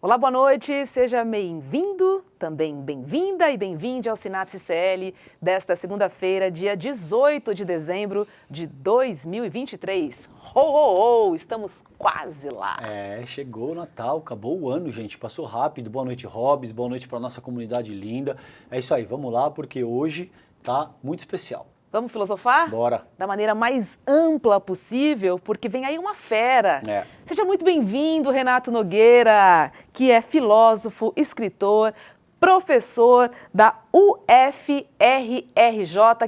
Olá, boa noite, seja bem-vindo, também bem-vinda e bem-vinde ao Sinapse CL desta segunda-feira, dia 18 de dezembro de 2023. Ho, ho, ho, estamos quase lá. Chegou o Natal, acabou o ano, gente, passou rápido. Boa noite, Hobbs, boa noite para nossa comunidade linda. É isso aí, vamos lá, porque hoje tá muito especial. Vamos filosofar? Bora. Da maneira mais ampla possível, porque vem aí uma fera. Seja muito bem-vindo, Renato Nogueira, que é filósofo, escritor, professor da UFRRJ,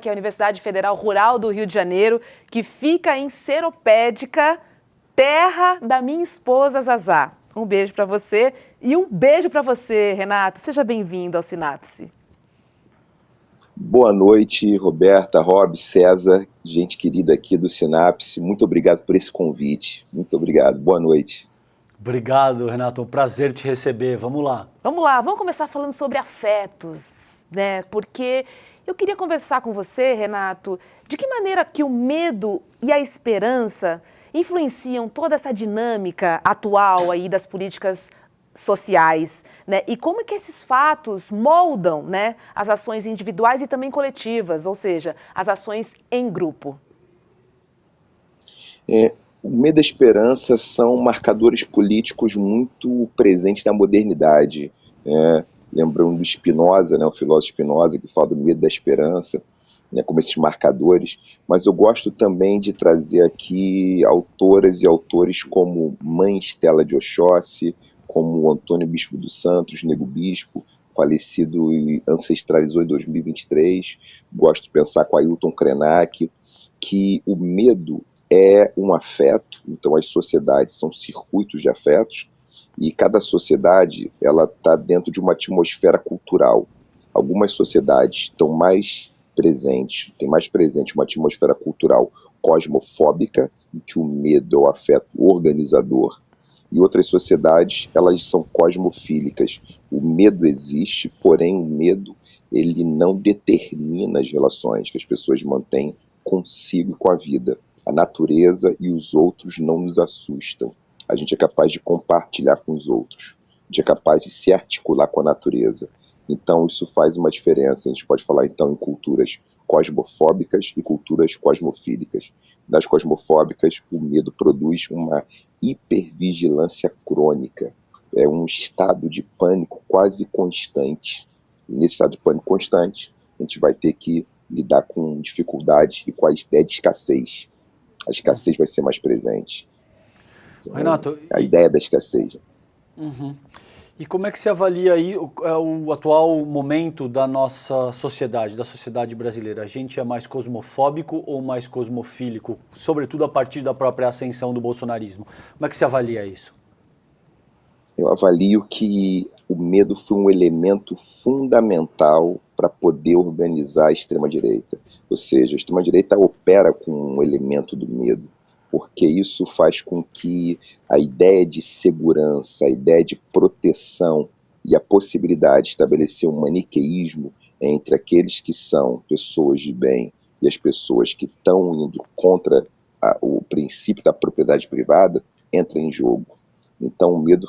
que é a Universidade Federal Rural do Rio de Janeiro, que fica em Seropédica, terra da minha esposa Zazá. Um beijo para você e um beijo para você, Renato. Seja bem-vindo ao Sinapse. Boa noite, Roberta, Rob, César, gente querida aqui do Sinapse. Muito obrigado por esse convite. Muito obrigado. Boa noite. Obrigado, Renato. Um prazer te receber. Vamos lá. Vamos lá, vamos começar falando sobre afetos, né? Porque eu queria conversar com você, Renato, de que maneira que o medo e a esperança influenciam toda essa dinâmica atual aí das políticas sociais, né? E como é que esses fatos moldam, né, as ações individuais e também coletivas, ou seja, as ações em grupo? O medo e a esperança são marcadores políticos muito presentes na modernidade. Lembrando do Spinoza, né, o filósofo Spinoza, que fala do medo e da esperança, né, como esses marcadores. Mas eu gosto também de trazer aqui autoras e autores como Mãe Estela de Oxóssi, como o Antônio Bispo dos Santos, Nego Bispo, falecido e ancestralizou em 2023. Gosto de pensar com Ailton Krenak, que o medo é um afeto, então as sociedades são circuitos de afetos, e cada sociedade ela está dentro de uma atmosfera cultural. Algumas sociedades estão mais presentes, tem mais presente uma atmosfera cultural cosmofóbica, em que o medo é o afeto organizador, e outras sociedades, elas são cosmofílicas. O medo existe, porém o medo ele não determina as relações que as pessoas mantêm consigo e com a vida. A natureza e os outros não nos assustam. A gente é capaz de compartilhar com os outros. A gente é capaz de se articular com a natureza. Então isso faz uma diferença. A gente pode falar então em culturas cosmofóbicas e culturas cosmofílicas. Das cosmofóbicas, o medo produz uma hipervigilância crônica. É um estado de pânico quase constante. E nesse estado de pânico constante, a gente vai ter que lidar com dificuldades e com a ideia de escassez. A escassez vai ser mais presente. Então, Renato, a ideia da escassez. Uhum. E como é que se avalia aí o atual momento da nossa sociedade, da sociedade brasileira? A gente é mais cosmofóbico ou mais cosmofílico, sobretudo a partir da própria ascensão do bolsonarismo? Como é que se avalia isso? Eu avalio que o medo foi um elemento fundamental para poder organizar a extrema-direita. Ou seja, a extrema-direita opera com um elemento do medo, porque isso faz com que a ideia de segurança, a ideia de proteção e a possibilidade de estabelecer um maniqueísmo entre aqueles que são pessoas de bem e as pessoas que estão indo contra o princípio da propriedade privada entra em jogo. Então o medo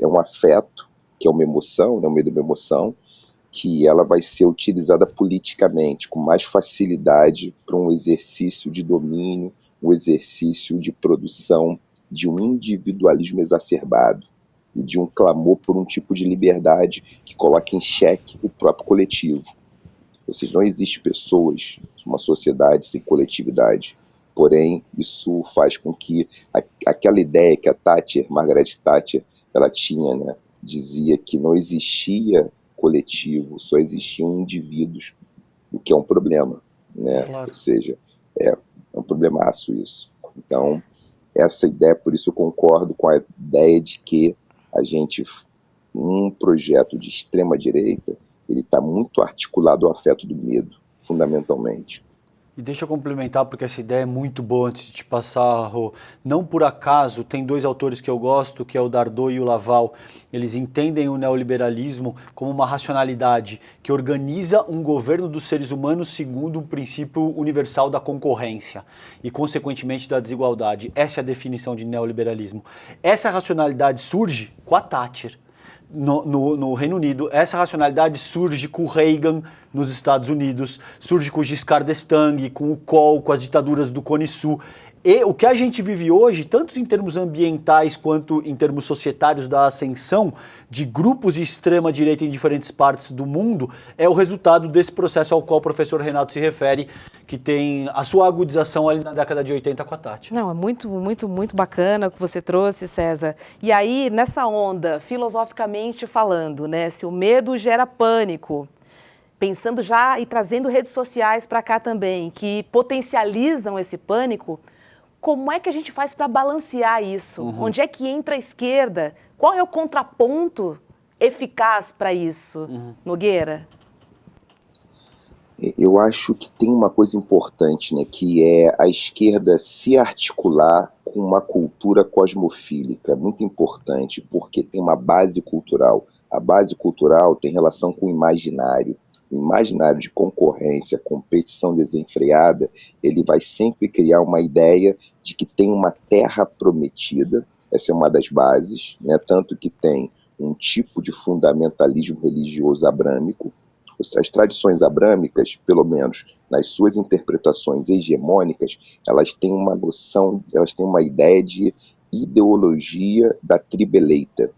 é um afeto, que é uma emoção, né? O medo é uma emoção, que ela vai ser utilizada politicamente com mais facilidade para um exercício de domínio, um exercício de produção de um individualismo exacerbado e de um clamor por um tipo de liberdade que coloca em xeque o próprio coletivo. Ou seja, não existe pessoas, uma sociedade sem coletividade. Porém, isso faz com que aquela ideia que a Margaret Thatcher, ela tinha, né, dizia que não existia coletivo, só existiam indivíduos, o que é um problema, né? Claro. Ou seja, é um problemaço isso. Então, essa ideia, por isso eu concordo com a ideia de que um projeto de extrema-direita, ele está muito articulado ao afeto do medo, fundamentalmente. E deixa eu complementar, porque essa ideia é muito boa antes de te passar, Rô. Não por acaso, tem dois autores que eu gosto, que é o Dardot e o Laval. Eles entendem o neoliberalismo como uma racionalidade que organiza um governo dos seres humanos segundo um princípio universal da concorrência e, consequentemente, da desigualdade. Essa é a definição de neoliberalismo. Essa racionalidade surge com a Thatcher. No Reino Unido, essa racionalidade surge com o Reagan nos Estados Unidos, surge com o Giscard d'Estaing, com o Kohl, com as ditaduras do Cone Sul. E o que a gente vive hoje, tanto em termos ambientais quanto em termos societários da ascensão de grupos de extrema-direita em diferentes partes do mundo, é o resultado desse processo ao qual o professor Renato se refere, que tem a sua agudização ali na década de 80 com a Tati. Não, é muito bacana o que você trouxe, César. E aí, nessa onda, filosoficamente falando, né, se o medo gera pânico, pensando já e trazendo redes sociais para cá também, que potencializam esse pânico, como é que a gente faz para balancear isso? Onde é que entra a esquerda? Qual é o contraponto eficaz para isso, Nogueira? Eu acho que tem uma coisa importante, né, que é a esquerda se articular com uma cultura cosmofílica, muito importante, porque tem uma base cultural. A base cultural tem relação com o imaginário. O imaginário de concorrência, competição desenfreada, ele vai sempre criar uma ideia de que tem uma terra prometida. Essa é uma das bases, né? Tanto que tem um tipo de fundamentalismo religioso abrâmico. As tradições abrâmicas, pelo menos nas suas interpretações hegemônicas, elas têm uma noção, elas têm uma ideia de ideologia da tribo eleita.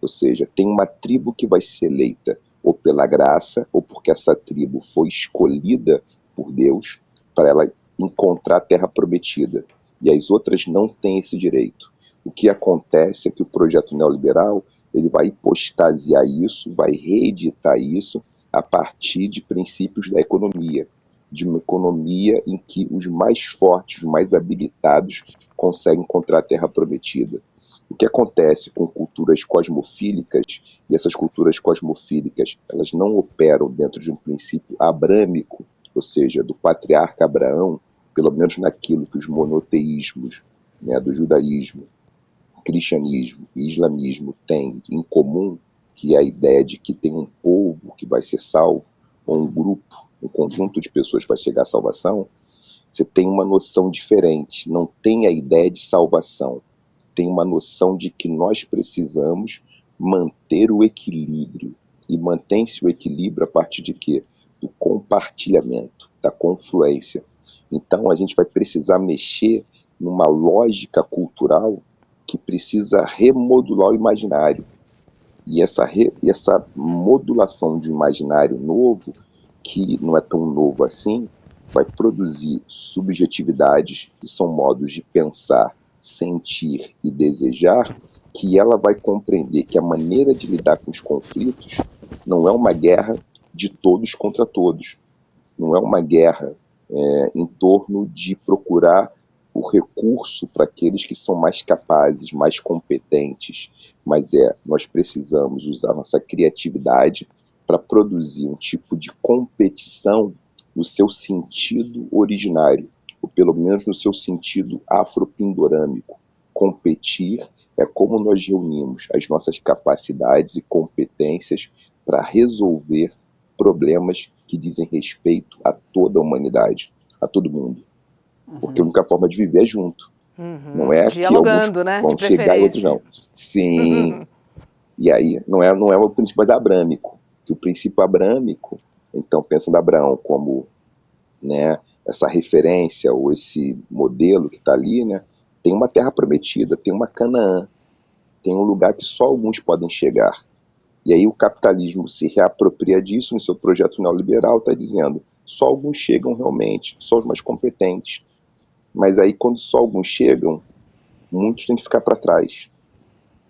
Ou seja, tem uma tribo que vai ser eleita ou pela graça, ou porque essa tribo foi escolhida por Deus para ela encontrar a terra prometida. E as outras não têm esse direito. O que acontece é que o projeto neoliberal ele vai hipostasiar isso, vai reeditar isso a partir de princípios da economia, de uma economia em que os mais fortes, os mais habilitados conseguem encontrar a terra prometida. O que acontece com culturas cosmofílicas, e essas culturas cosmofílicas, elas não operam dentro de um princípio abrâmico, ou seja, do patriarca Abraão, pelo menos naquilo que os monoteísmos, né, do judaísmo, cristianismo e islamismo têm em comum, que é a ideia de que tem um povo que vai ser salvo, ou um grupo, um conjunto de pessoas que vai chegar à salvação. Você tem uma noção diferente, não tem a ideia de salvação. Tem uma noção de que nós precisamos manter o equilíbrio. E mantém-se o equilíbrio a partir de quê? Do compartilhamento, da confluência. Então a gente vai precisar mexer numa lógica cultural que precisa remodular o imaginário. E essa modulação de imaginário novo, que não é tão novo assim, vai produzir subjetividades, que são modos de pensar, sentir e desejar, que ela vai compreender que a maneira de lidar com os conflitos não é uma guerra de todos contra todos, não é uma guerra em torno de procurar o recurso para aqueles que são mais capazes, mais competentes, mas nós precisamos usar nossa criatividade para produzir um tipo de competição no seu sentido originário, ou pelo menos no seu sentido afropindorâmico. Competir é como nós reunimos as nossas capacidades e competências para resolver problemas que dizem respeito a toda a humanidade, a todo mundo. Porque a única forma de viver é junto. Não é dialogando, que né? Vão chegar e outros não. Sim. E aí não é o princípio mais abrâmico. Que o princípio abrâmico, então pensando Abraão como, né, essa referência ou esse modelo que está ali, né, tem uma terra prometida, tem uma Canaã, tem um lugar que só alguns podem chegar. E aí o capitalismo se reapropria disso no seu projeto neoliberal, está dizendo só alguns chegam realmente, só os mais competentes. Mas aí quando só alguns chegam, muitos têm que ficar para trás.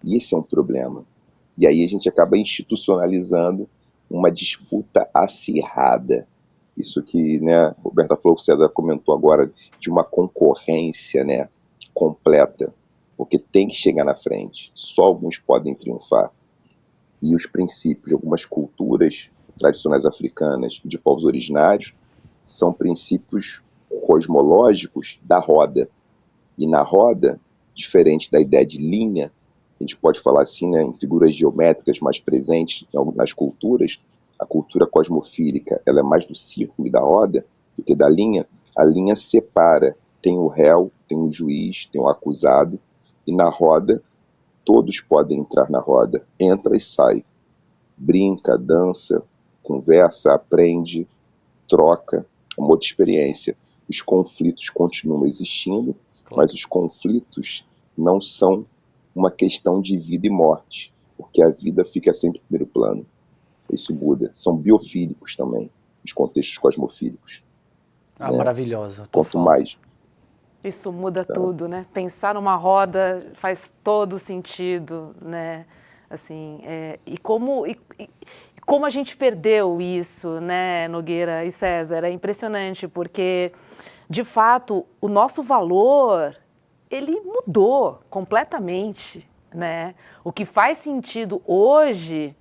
E esse é um problema. E aí a gente acaba institucionalizando uma disputa acirrada. Isso que, né, Roberta falou, que o César comentou agora, de uma concorrência, né, completa, porque tem que chegar na frente, só alguns podem triunfar. E os princípios de algumas culturas tradicionais africanas de povos originários são princípios cosmológicos da roda. E na roda, diferente da ideia de linha, a gente pode falar assim, né, em figuras geométricas mais presentes nas culturas, a cultura cosmofílica ela é mais do círculo e da roda do que da linha. A linha separa, tem o réu, tem o juiz, tem o acusado, e na roda, todos podem entrar na roda, entra e sai, brinca, dança, conversa, aprende, troca, uma outra experiência. Os conflitos continuam existindo, mas os conflitos não são uma questão de vida e morte, porque a vida fica sempre em primeiro plano. Isso muda. São biofílicos também, os contextos cosmofílicos. Ah, né? Maravilhosa. Quanto mais. Isso muda tudo, né? Pensar numa roda faz todo sentido, né? Assim, e como a gente perdeu isso, né, Nogueira e César? É impressionante, porque, de fato, o nosso valor, ele mudou completamente, né? O que faz sentido hoje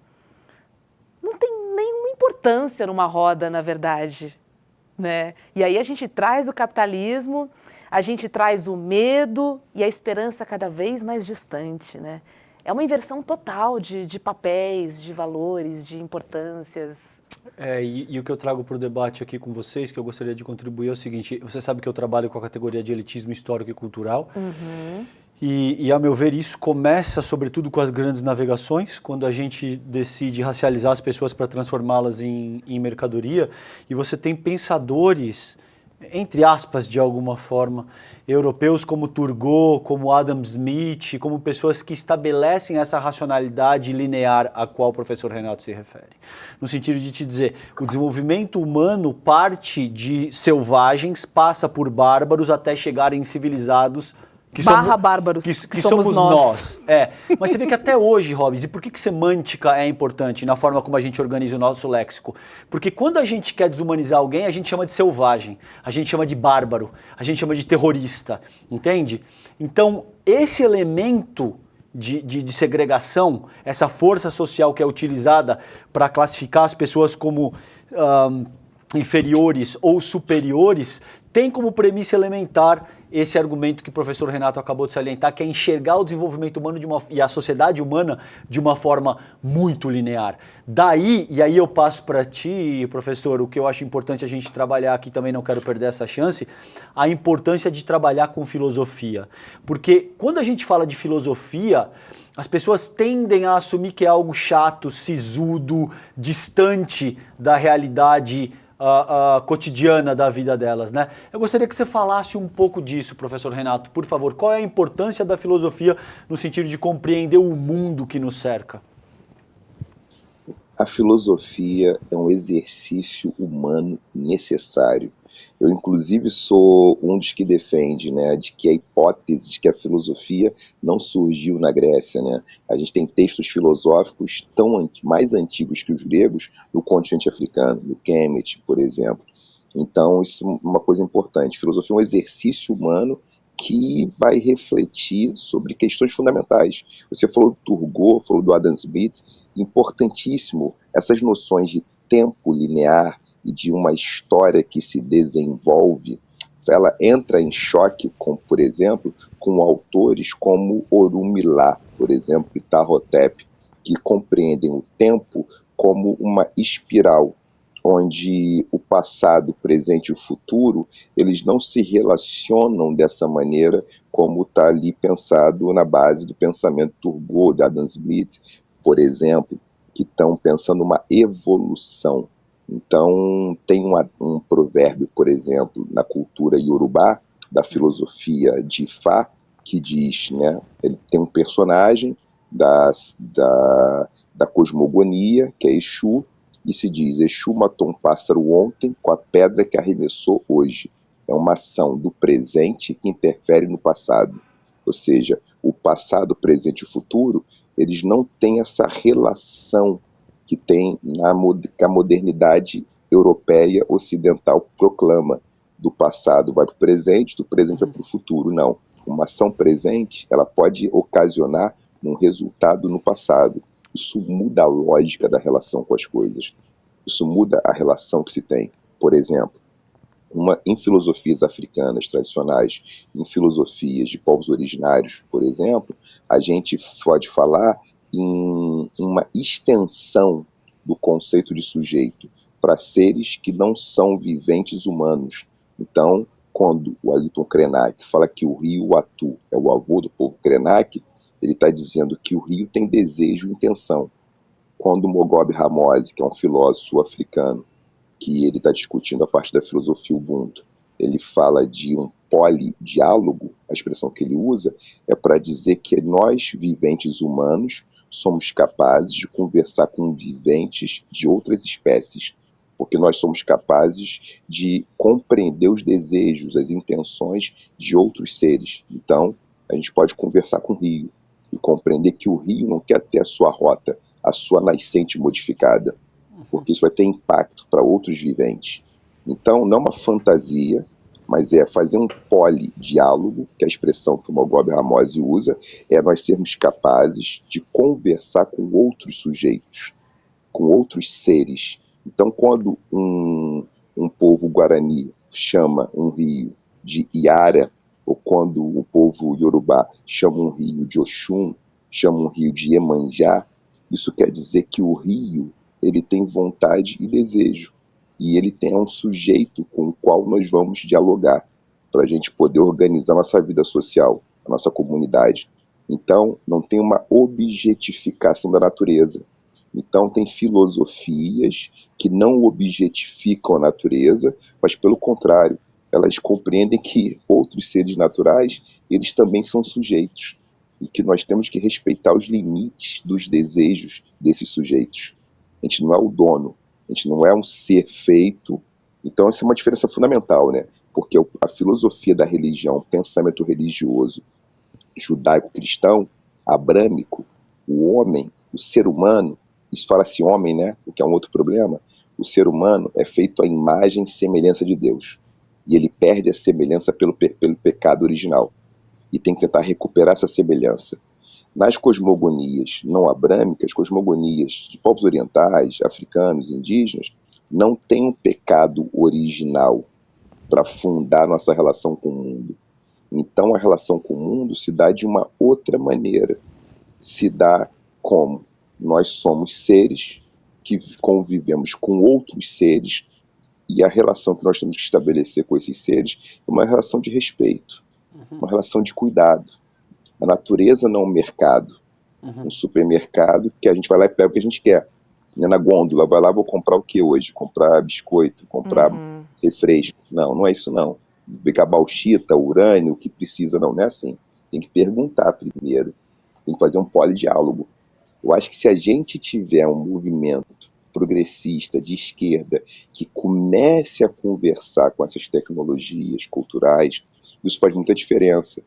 não tem nenhuma importância numa roda, na verdade, né? E aí a gente traz o capitalismo, a gente traz o medo e a esperança cada vez mais distante, né? É uma inversão total de papéis, de valores, de importâncias. E o que eu trago para o debate aqui com vocês, que eu gostaria de contribuir, é o seguinte: você sabe que eu trabalho com a categoria de elitismo histórico e cultural. Uhum. E, a meu ver, isso começa, sobretudo, com as grandes navegações, quando a gente decide racializar as pessoas para transformá-las em mercadoria. E você tem pensadores, entre aspas, de alguma forma, europeus como Turgot, como Adam Smith, como pessoas que estabelecem essa racionalidade linear a qual o professor Renato se refere. No sentido de te dizer, o desenvolvimento humano parte de selvagens, passa por bárbaros até chegar em civilizados bárbaros, que somos nós. Mas você vê que até hoje, Robbins, e por que semântica é importante na forma como a gente organiza o nosso léxico? Porque quando a gente quer desumanizar alguém, a gente chama de selvagem, a gente chama de bárbaro, a gente chama de terrorista, entende? Então, esse elemento de segregação, essa força social que é utilizada para classificar as pessoas como inferiores ou superiores, tem como premissa elementar esse argumento que o professor Renato acabou de salientar, que é enxergar o desenvolvimento humano e a sociedade humana de uma forma muito linear. Daí, e aí eu passo para ti, professor, o que eu acho importante a gente trabalhar aqui, também não quero perder essa chance, a importância de trabalhar com filosofia. Porque quando a gente fala de filosofia, as pessoas tendem a assumir que é algo chato, sisudo, distante da realidade cotidiana da vida delas, né? Eu gostaria que você falasse um pouco disso, professor Renato, por favor. Qual é a importância da filosofia no sentido de compreender o mundo que nos cerca? A filosofia é um exercício humano necessário. Eu, inclusive, sou um dos que defende, né, de que a hipótese de que a filosofia não surgiu na Grécia, né? A gente tem textos filosóficos mais antigos que os gregos no continente africano, no Kemet, por exemplo. Então, isso é uma coisa importante. Filosofia é um exercício humano que vai refletir sobre questões fundamentais. Você falou do Turgot, falou do Adam Smith, importantíssimo essas noções de tempo linear e de uma história que se desenvolve, ela entra em choque, por exemplo, com autores como Orunmila, por exemplo, e Tahotep, que compreendem o tempo como uma espiral, onde o passado, o presente e o futuro, eles não se relacionam dessa maneira como está ali pensado na base do pensamento Turgot, de Adam Smith, por exemplo, que estão pensando uma evolução. Então, tem um provérbio, por exemplo, na cultura iorubá, da filosofia de Ifá, que diz, né, ele tem um personagem da cosmogonia, que é Exu, e se diz, Exu matou um pássaro ontem com a pedra que arremessou hoje. É uma ação do presente que interfere no passado. Ou seja, o passado, o presente e o futuro, eles não têm essa relação que tem que a modernidade europeia ocidental proclama. Do passado vai para o presente, do presente vai para o futuro. Não. Uma ação presente, ela pode ocasionar um resultado no passado. Isso muda a lógica da relação com as coisas. Isso muda a relação que se tem. Por exemplo, Em filosofias africanas tradicionais, em filosofias de povos originários, por exemplo, a gente pode falar em uma extensão do conceito de sujeito para seres que não são viventes humanos. Então, quando o Ailton Krenak fala que o rio Uatu é o avô do povo Krenak, ele está dizendo que o rio tem desejo e intenção. Quando Mogobe Ramose, que é um filósofo sul-africano, que ele está discutindo a parte da filosofia Ubuntu, ele fala de um polidiálogo, a expressão que ele usa é para dizer que nós, viventes humanos, somos capazes de conversar com viventes de outras espécies, porque nós somos capazes de compreender os desejos, as intenções de outros seres. Então, a gente pode conversar com o rio e compreender que o rio não quer ter a sua rota, a sua nascente modificada, porque isso vai ter impacto para outros viventes. Então, não é uma fantasia, mas é fazer um polidiálogo, que é a expressão que o Mogobe Ramose usa, é nós sermos capazes de conversar com outros sujeitos, com outros seres. Então, quando um povo guarani chama um rio de Iara, ou quando o povo iorubá chama um rio de Oxum, chama um rio de Iemanjá, isso quer dizer que o rio ele tem vontade e desejo, e ele tem um sujeito com o qual nós vamos dialogar, para a gente poder organizar nossa vida social, a nossa comunidade. Então, não tem uma objetificação da natureza. Então, tem filosofias que não objetificam a natureza, mas, pelo contrário, elas compreendem que outros seres naturais, eles também são sujeitos, e que nós temos que respeitar os limites dos desejos desses sujeitos. A gente não é o dono, a gente não é um ser feito. Então, essa é uma diferença fundamental, né? Porque a filosofia da religião, o pensamento religioso judaico-cristão, abrâmico, o homem, o ser humano, isso fala-se homem, né? O que é um outro problema. O ser humano é feito à imagem e semelhança de Deus. E ele perde a semelhança pelo pecado original. E tem que tentar recuperar essa semelhança. Nas cosmogonias não abrâmicas, cosmogonias de povos orientais, africanos, indígenas, não tem um pecado original para fundar nossa relação com o mundo. Então a relação com o mundo se dá de uma outra maneira. Se dá como nós somos seres que convivemos com outros seres, e a relação que nós temos que estabelecer com esses seres é uma relação de respeito, uma relação de cuidado. A natureza não é um mercado, um supermercado que a gente vai lá e pega o que a gente quer. Na gôndola, vai lá, vou comprar o que hoje? Comprar biscoito, comprar refresco. Não, não é isso não. Pegar bauxita, urânio, o que precisa, não é assim. Tem que perguntar primeiro, tem que fazer um polidiálogo. Eu acho que se a gente tiver um movimento progressista de esquerda que comece a conversar com essas tecnologias culturais, isso faz muita diferença.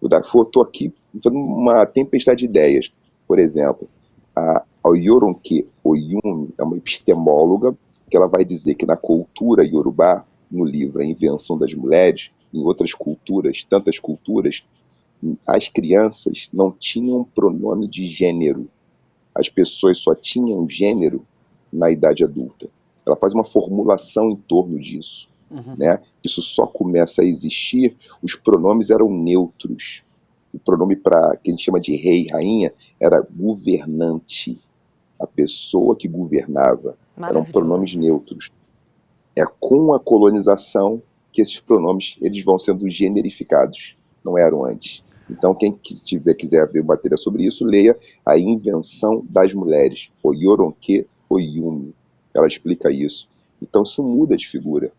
Eu estou aqui fazendo uma tempestade de ideias. Por exemplo, a Yoronke Oyumi é uma epistemóloga que ela vai dizer que na cultura iorubá, no livro A Invenção das Mulheres, em outras culturas, tantas culturas, as crianças não tinham pronome de gênero. As pessoas só tinham gênero na idade adulta. Ela faz uma formulação em torno disso. Né? Isso só começa a existir, os pronomes eram neutros. O pronome para que a gente chama de rei, rainha, era governante. A pessoa que governava. Eram pronomes neutros. É com a colonização que esses pronomes eles vão sendo generificados. Não eram antes. Então, quem quiser ver matéria sobre isso, leia A Invenção das Mulheres, o Yoronke Oyumi. Ela explica isso. Então, isso muda de figura.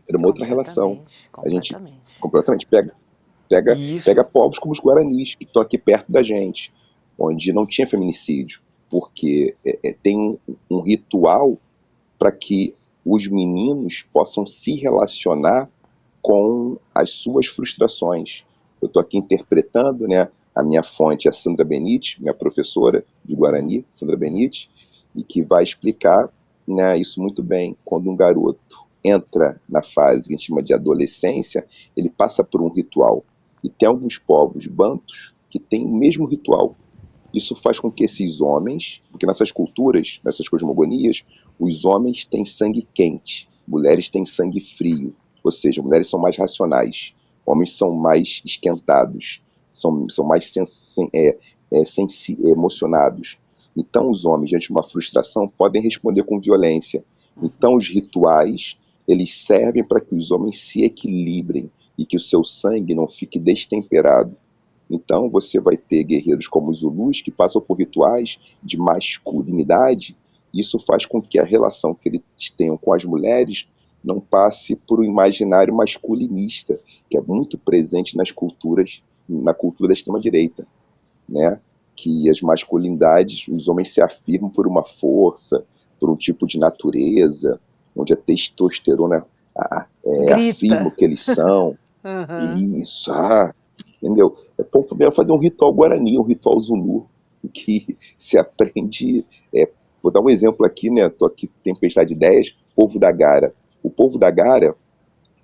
Era uma outra relação. A gente completamente pega povos como os guaranis, que estão aqui perto da gente, onde não tinha feminicídio, porque tem um ritual para que os meninos possam se relacionar com as suas frustrações. Eu estou aqui interpretando, né? A minha fonte é Sandra Benite, minha professora de Guarani, Sandra Benite, e que vai explicar, né, isso muito bem. Quando um garoto entra na fase que a gente chama de adolescência, ele passa por um ritual. E tem alguns povos bantus que têm o mesmo ritual. Isso faz com que esses homens, porque nessas culturas, nessas cosmogonias, os homens têm sangue quente, mulheres têm sangue frio. Ou seja, mulheres são mais racionais, homens são mais esquentados, são mais emocionados. Então, os homens, diante de uma frustração, podem responder com violência. Então, os rituais, eles servem para que os homens se equilibrem e que o seu sangue não fique destemperado. Então, você vai ter guerreiros como os Zulus que passam por rituais de masculinidade. Isso faz com que a relação que eles tenham com as mulheres não passe por um imaginário masculinista, que é muito presente na cultura da extrema-direita, né? Que as masculinidades, os homens se afirmam por uma força, por um tipo de natureza, onde a testosterona afirma o que eles são. Isso, entendeu? É bom fazer um ritual guarani, um ritual zulu, que se aprende. Vou dar um exemplo aqui, né? Estou aqui, tempestade de ideias. Povo da Gara. O povo da Gara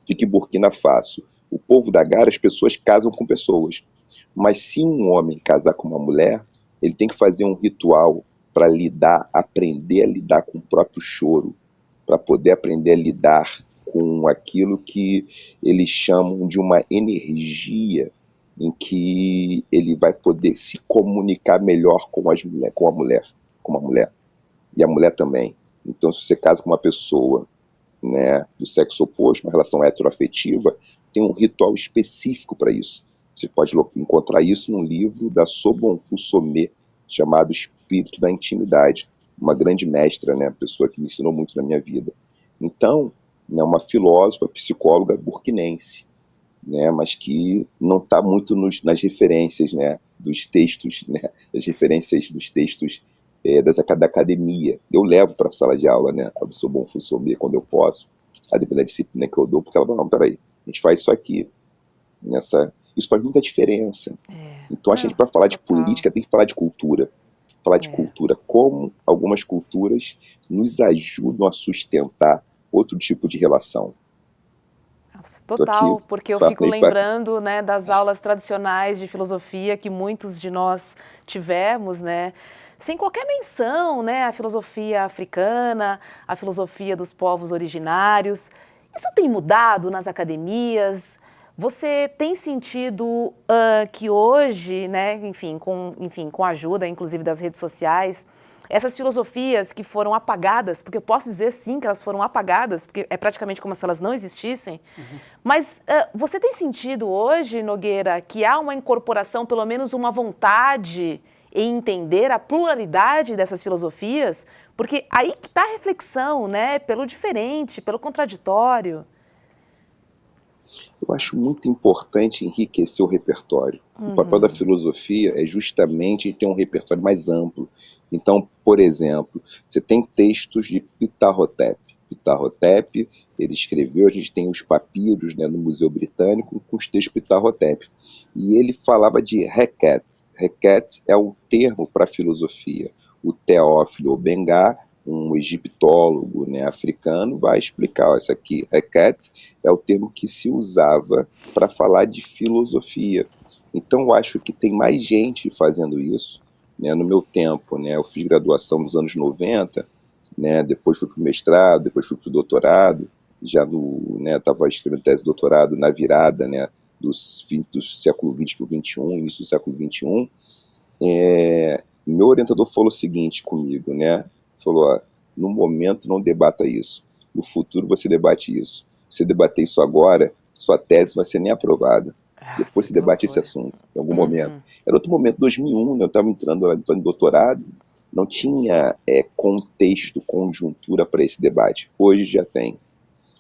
fica em Burkina Faso. O povo da Gara, as pessoas casam com pessoas. Mas se um homem casar com uma mulher, ele tem que fazer um ritual para aprender a lidar com o próprio choro, para poder aprender a lidar com aquilo que eles chamam de uma energia em que ele vai poder se comunicar melhor com a mulher. E a mulher também. Então, se você casa com uma pessoa, né, do sexo oposto, uma relação heteroafetiva, tem um ritual específico para isso. Você pode encontrar isso num livro da Sobonfu Somé, chamado Espírito da Intimidade. Uma grande mestra, né, pessoa que me ensinou muito na minha vida. Então, né, uma filósofa, psicóloga burkinense, né, mas que não está muito nas referências, né, dos textos, né, das referências dos textos da academia. Eu levo para a sala de aula, né, a Sobonfu Somé quando eu posso, a depender da disciplina que eu dou, porque ela fala, não, peraí, a gente faz isso aqui, isso faz muita diferença. Então, a gente, para falar de política, tem que falar de cultura. Falar de cultura, como algumas culturas nos ajudam a sustentar outro tipo de relação. Nossa, total, porque eu fico lembrando, né, das aulas tradicionais de filosofia que muitos de nós tivemos, né, sem qualquer menção, né, a filosofia africana, a filosofia dos povos originários. Isso tem mudado nas academias? Você tem sentido que hoje, né, enfim, com a ajuda, inclusive, das redes sociais, essas filosofias que foram apagadas, porque eu posso dizer sim que elas foram apagadas, porque é praticamente como se elas não existissem, mas você tem sentido hoje, Nogueira, que há uma incorporação, pelo menos uma vontade em entender a pluralidade dessas filosofias? Porque aí que está a reflexão, né, pelo diferente, pelo contraditório. Eu acho muito importante enriquecer o repertório. O papel da filosofia é justamente ter um repertório mais amplo. Então, por exemplo, você tem textos de Ptah-hotep. Ptah-hotep, ele escreveu, a gente tem os papiros, né, no Museu Britânico com os textos de Ptah-hotep. E ele falava de Heket. Heket é um termo para a filosofia. O Teófilo Obenga, um egiptólogo, né, africano, vai explicar. Isso aqui, Heket, é o termo que se usava para falar de filosofia. Então, eu acho que tem mais gente fazendo isso. Né? No meu tempo, né, eu fiz graduação nos anos 90, né, depois fui para o mestrado, depois fui para o doutorado, já estava escrevendo tese de doutorado na virada, né, dos fim do século XX para o XXI, início do século XXI. Meu orientador falou o seguinte comigo, né? Falou, no momento não debata isso, no futuro você debate isso. Se você debater isso agora, sua tese vai ser nem aprovada. Depois você debate esse assunto, em algum momento. Era outro momento, 2001, né? Eu estava entrando em doutorado, não tinha contexto, conjuntura para esse debate. Hoje já tem.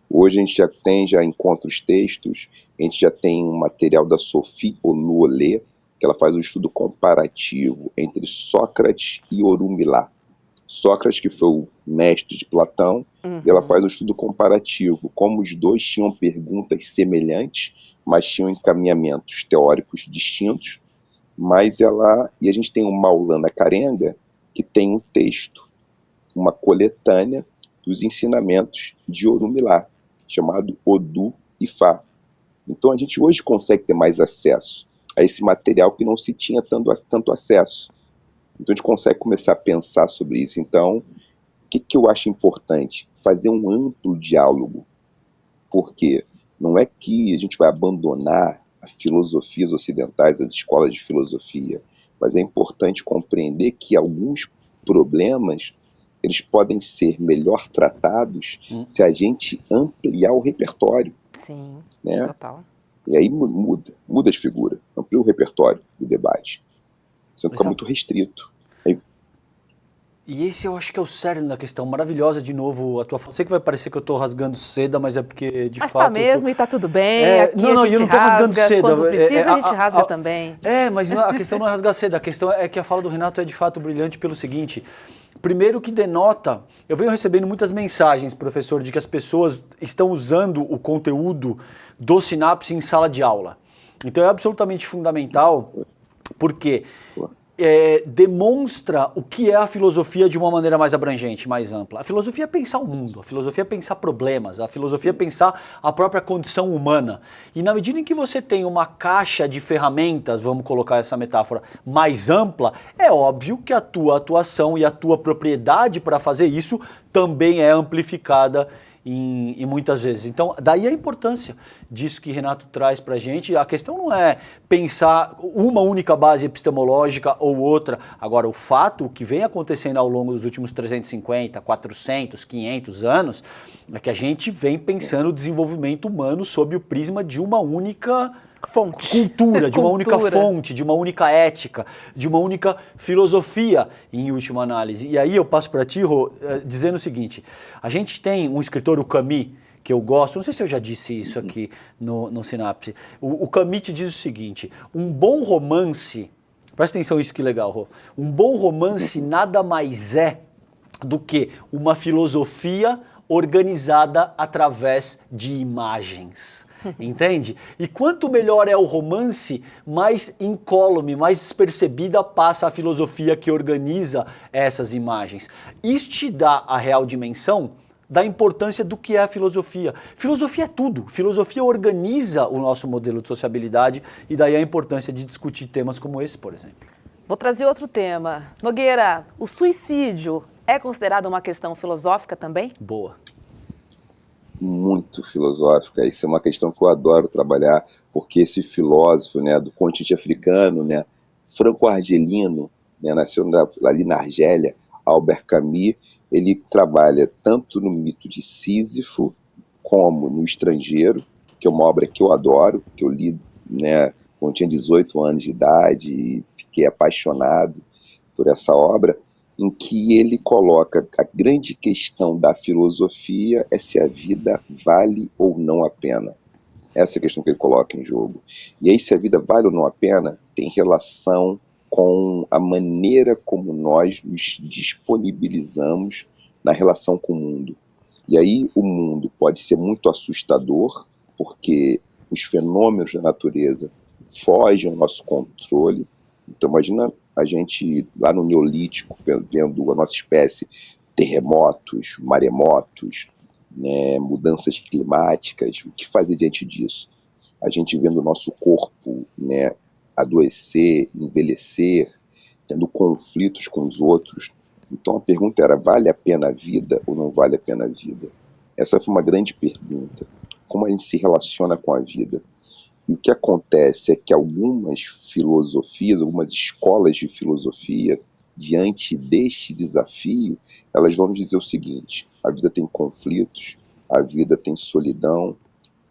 Hoje a gente já encontra os textos, a gente já tem um material da Sophie Oluolê, que ela faz um estudo comparativo entre Sócrates e Orunmila. Sócrates, que foi o mestre de Platão, e ela faz um estudo comparativo, como os dois tinham perguntas semelhantes, mas tinham encaminhamentos teóricos distintos, e a gente tem o Maulana Karenga, que tem um texto, uma coletânea dos ensinamentos de Orunmila, chamado Odu Ifá. Então a gente hoje consegue ter mais acesso a esse material que não se tinha tanto acesso. Então a gente consegue começar a pensar sobre isso. Então, o que eu acho importante? Fazer um amplo diálogo. Por quê? Não é que a gente vai abandonar as filosofias ocidentais, as escolas de filosofia, mas é importante compreender que alguns problemas eles podem ser melhor tratados se a gente ampliar o repertório. Sim, né? Total. E aí muda as figuras, amplia o repertório do debate. Você não fica muito restrito. E esse eu acho que é o cerne da questão. Maravilhosa, de novo, a tua fala. Sei que vai parecer que eu estou rasgando seda, mas é porque, de mas fato... Mas tá mesmo e tá tudo bem. Aqui não, eu não tô rasgando seda. Quando precisa, a gente rasga também. Mas a questão não é rasgar seda. A questão é que a fala do Renato é, de fato, brilhante pelo seguinte. Primeiro que denota... Eu venho recebendo muitas mensagens, professor, de que as pessoas estão usando o conteúdo do Sinapse em sala de aula. Então é absolutamente fundamental, porque... demonstra o que é a filosofia de uma maneira mais abrangente, mais ampla. A filosofia é pensar o mundo, a filosofia é pensar problemas, a filosofia é pensar a própria condição humana. E na medida em que você tem uma caixa de ferramentas, vamos colocar essa metáfora, mais ampla, é óbvio que a tua atuação e a tua propriedade para fazer isso também é amplificada em muitas vezes. Então, daí a importância disso que Renato traz para a gente. A questão não é pensar uma única base epistemológica ou outra. Agora, o fato, o que vem acontecendo ao longo dos últimos 350, 400, 500 anos, é que a gente vem pensando o desenvolvimento humano sob o prisma de uma única cultura, de uma única fonte, de uma única ética, de uma única filosofia, em última análise. E aí eu passo para ti, Rô, dizendo o seguinte, a gente tem um escritor, o Camus, que eu gosto, não sei se eu já disse isso aqui no Sinapse, o Camus te diz o seguinte, um bom romance, presta atenção isso que legal, Rô, um bom romance nada mais é do que uma filosofia organizada através de imagens. Entende? E quanto melhor é o romance, mais incólume, mais despercebida passa a filosofia que organiza essas imagens. Isso te dá a real dimensão da importância do que é a filosofia. Filosofia é tudo. Filosofia organiza o nosso modelo de sociabilidade e daí a importância de discutir temas como esse, por exemplo. Vou trazer outro tema. Nogueira, o suicídio é considerado uma questão filosófica também? Boa. Muito filosófica, isso é uma questão que eu adoro trabalhar, porque esse filósofo, né, do continente africano, né, franco-argelino, né, nasceu ali na Argélia, Albert Camus, ele trabalha tanto no mito de Sísifo, como no Estrangeiro, que é uma obra que eu adoro, que eu li, né, quando eu tinha 18 anos de idade e fiquei apaixonado por essa obra, em que ele coloca a grande questão da filosofia é se a vida vale ou não a pena. Essa é a questão que ele coloca em jogo. E aí, se a vida vale ou não a pena, tem relação com a maneira como nós nos disponibilizamos na relação com o mundo. E aí o mundo pode ser muito assustador, porque os fenômenos da natureza fogem ao nosso controle. Então, imagina a gente, lá no Neolítico, vendo a nossa espécie, terremotos, maremotos, né, mudanças climáticas, o que fazer diante disso? A gente vendo o nosso corpo, né, adoecer, envelhecer, tendo conflitos com os outros. Então a pergunta era, vale a pena a vida ou não vale a pena a vida? Essa foi uma grande pergunta. Como a gente se relaciona com a vida? E o que acontece é que algumas filosofias, algumas escolas de filosofia, diante deste desafio, elas vão dizer o seguinte, a vida tem conflitos, a vida tem solidão,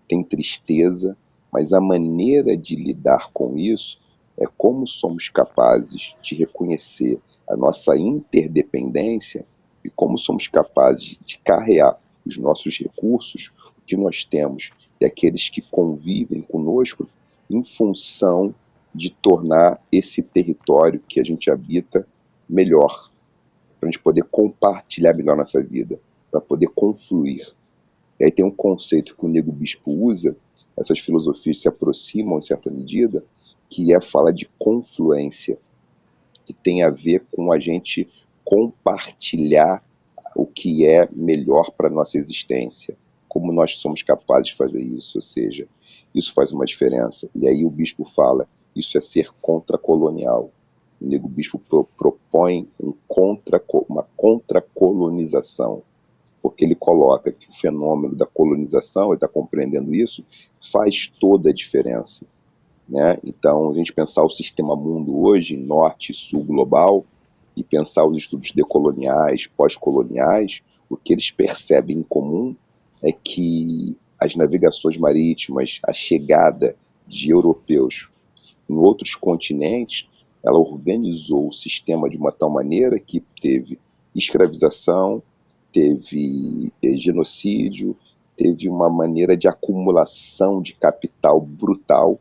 tem tristeza, mas a maneira de lidar com isso é como somos capazes de reconhecer a nossa interdependência e como somos capazes de carregar os nossos recursos, o que nós temos, e aqueles que convivem conosco, em função de tornar esse território que a gente habita melhor, para a gente poder compartilhar melhor nossa vida, para poder confluir. E aí tem um conceito que o Nego Bispo usa, essas filosofias se aproximam em certa medida, que é falar de confluência, que tem a ver com a gente compartilhar o que é melhor para a nossa existência. Como nós somos capazes de fazer isso, ou seja, isso faz uma diferença. E aí o bispo fala, isso é ser contracolonial. O Nego Bispo propõe uma contracolonização. porque ele coloca que o fenômeno da colonização, ele está compreendendo isso, faz toda a diferença, né? Então, a gente pensar o sistema mundo hoje, norte e sul global, e pensar os estudos decoloniais, pós-coloniais, o que eles percebem em comum é que as navegações marítimas, a chegada de europeus em outros continentes, ela organizou o sistema de uma tal maneira que teve escravização, teve genocídio, teve uma maneira de acumulação de capital brutal,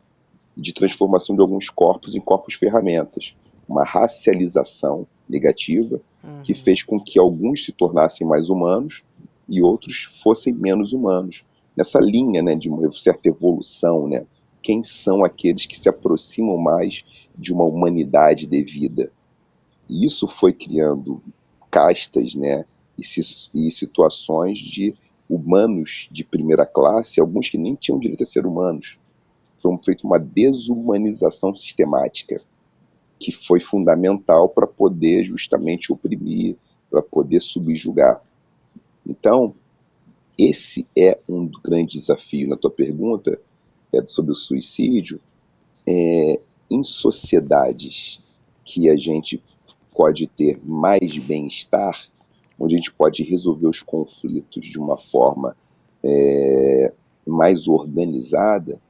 de transformação de alguns corpos em corpos ferramentas, uma racialização negativa que fez com que alguns se tornassem mais humanos e outros fossem menos humanos. Nessa linha, né, de uma certa evolução, né, quem são aqueles que se aproximam mais de uma humanidade devida? E isso foi criando castas, né, e situações de humanos de primeira classe, alguns que nem tinham direito a ser humanos. Foi feita uma desumanização sistemática, que foi fundamental para poder justamente oprimir, para poder subjugar. Então, esse é um grande desafio. Na tua pergunta sobre o suicídio, em sociedades que a gente pode ter mais bem-estar, onde a gente pode resolver os conflitos de uma forma mais organizada,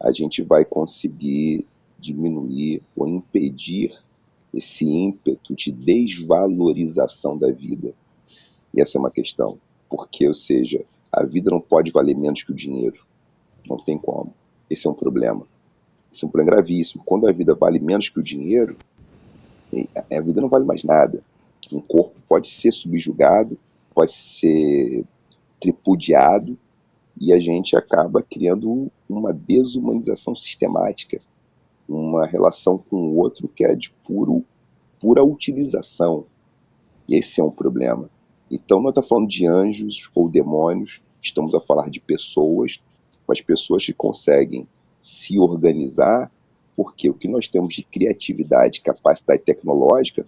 a gente vai conseguir diminuir ou impedir esse ímpeto de desvalorização da vida. E essa é uma questão. Porque, ou seja, a vida não pode valer menos que o dinheiro. Não tem como. Esse é um problema. Esse é um problema gravíssimo. Quando a vida vale menos que o dinheiro, a vida não vale mais nada. Um corpo pode ser subjugado, pode ser tripudiado, e a gente acaba criando uma desumanização sistemática, uma relação com o outro que é de pura utilização. E esse é um problema. Então, não estamos falando de anjos ou demônios, estamos a falar de pessoas, mas pessoas que conseguem se organizar, porque o que nós temos de criatividade, capacidade tecnológica,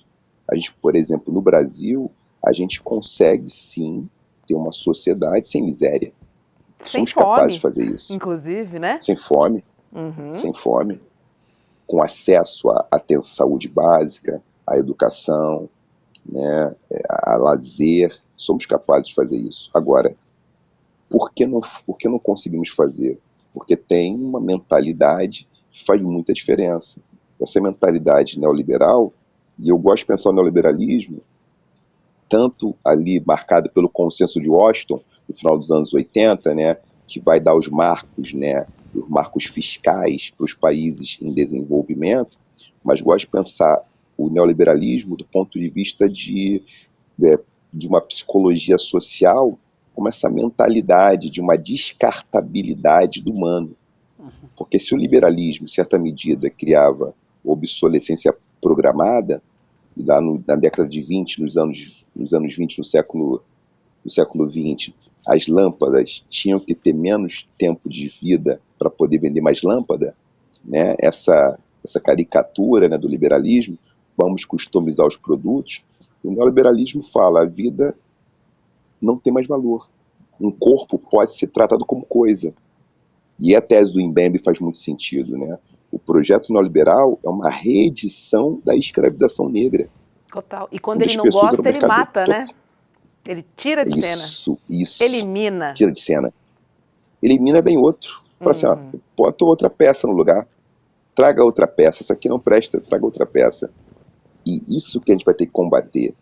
a gente, por exemplo, no Brasil, a gente consegue sim ter uma sociedade sem miséria. Sem Somos fome, capazes de fazer isso. inclusive, né? Sem fome, sem fome, com acesso a ter saúde básica, à educação, né, a lazer. Somos capazes de fazer isso. Agora, por que não conseguimos fazer? Porque tem uma mentalidade que faz muita diferença. Essa mentalidade neoliberal, e eu gosto de pensar o neoliberalismo, tanto ali marcado pelo consenso de Washington, no final dos anos 80, né, que vai dar os marcos, né, os marcos fiscais para os países em desenvolvimento, mas gosto de pensar o neoliberalismo do ponto de vista de uma psicologia social, como essa mentalidade de uma descartabilidade do humano. Porque se o liberalismo, em certa medida, criava obsolescência programada, na década de 20, nos anos 20, no século XX, as lâmpadas tinham que ter menos tempo de vida para poder vender mais lâmpada, né? Essa caricatura, né, do liberalismo, vamos customizar os produtos. O neoliberalismo fala, a vida não tem mais valor. Um corpo pode ser tratado como coisa. E a tese do Mbembe faz muito sentido, né? O projeto neoliberal é uma reedição da escravização negra. Total. E quando ele não gosta, ele mata, né? Ele tira de cena. Isso. Elimina. Tira de cena. Elimina bem outro. Fala assim, ó, bota outra peça no lugar. Traga outra peça. Essa aqui não presta, traga outra peça. E isso que a gente vai ter que combater.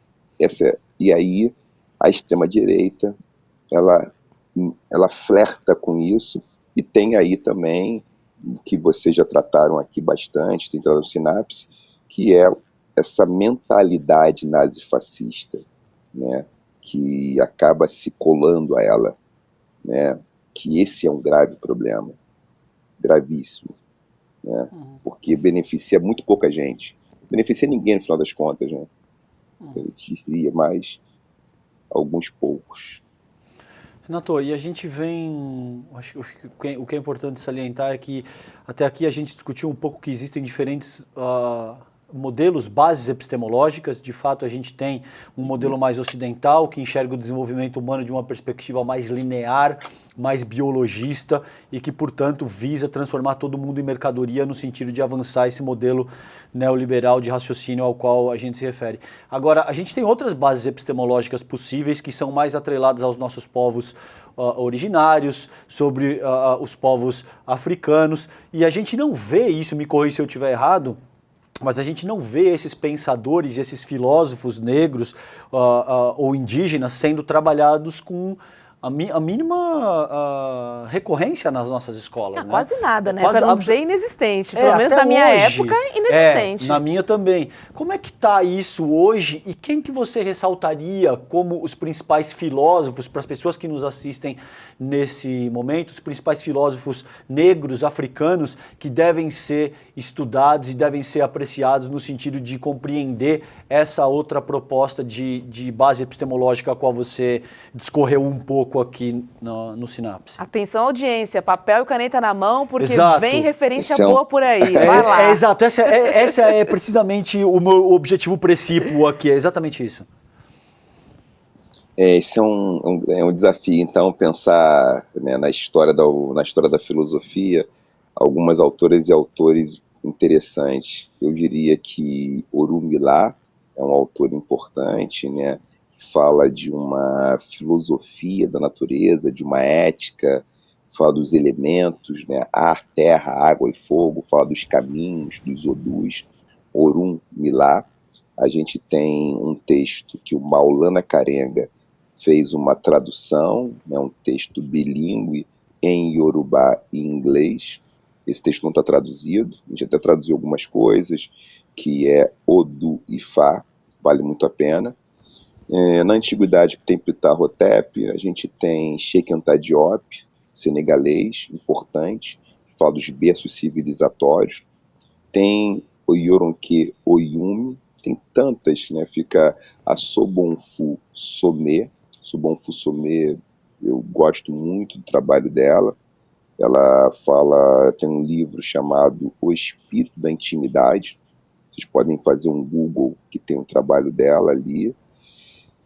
E aí, a extrema-direita, ela flerta com isso, e tem aí também, que vocês já trataram aqui bastante, tem tratado no Sinapse, que é essa mentalidade nazifascista, né, que acaba se colando a ela, né, que esse é um grave problema, gravíssimo, né, porque beneficia muito pouca gente, beneficia ninguém no final das contas, né, eu diria mais alguns poucos. Renato, e a gente vem, acho que o que é importante salientar é que até aqui a gente discutiu um pouco que existem diferentes modelos, bases epistemológicas. De fato, a gente tem um modelo mais ocidental, que enxerga o desenvolvimento humano de uma perspectiva mais linear, mais biologista e que, portanto, visa transformar todo mundo em mercadoria no sentido de avançar esse modelo neoliberal de raciocínio ao qual a gente se refere. Agora, a gente tem outras bases epistemológicas possíveis que são mais atreladas aos nossos povos originários, sobre os povos africanos, e a gente não vê isso, me corrija se eu estiver errado, mas a gente não vê esses pensadores, esses filósofos negros ou indígenas sendo trabalhados com a mínima recorrência nas nossas escolas. Quase nada, né? Para não dizer inexistente. Pelo menos na minha época, inexistente. Na minha também. Como é que está isso hoje e quem que você ressaltaria como os principais filósofos, para as pessoas que nos assistem nesse momento, os principais filósofos negros, africanos, que devem ser estudados e devem ser apreciados no sentido de compreender essa outra proposta de base epistemológica a qual você discorreu um pouco aqui no Sinapse? Atenção, audiência, papel e caneta na mão, porque exato. Vem referência boa por aí, vai lá. Exato, essa é precisamente o meu objetivo precípuo aqui, é exatamente isso. Esse é um desafio, então, pensar, né, na história da filosofia, algumas autoras e autores interessantes. Eu diria que Orunmila é um autor importante, né, que fala de uma filosofia da natureza, de uma ética, fala dos elementos, né, ar, terra, água e fogo, fala dos caminhos, dos odus. Orunmila. A gente tem um texto que o Maulana Karenga fez uma tradução, né, um texto bilíngue em Yorubá e inglês. Esse texto não está traduzido, a gente até traduziu algumas coisas, que é Odu Ifá, vale muito a pena. Na antiguidade tem Ptah Hotep, a gente tem Cheikh Anta Diop, senegalês, importante, que fala dos berços civilizatórios. Tem o Yoronke Oyumi, tem tantas, né? Fica a Sobonfu Somé. Sobonfu Somé, eu gosto muito do trabalho dela. Ela tem um livro chamado O Espírito da Intimidade. Vocês podem fazer um Google que tem um trabalho dela ali.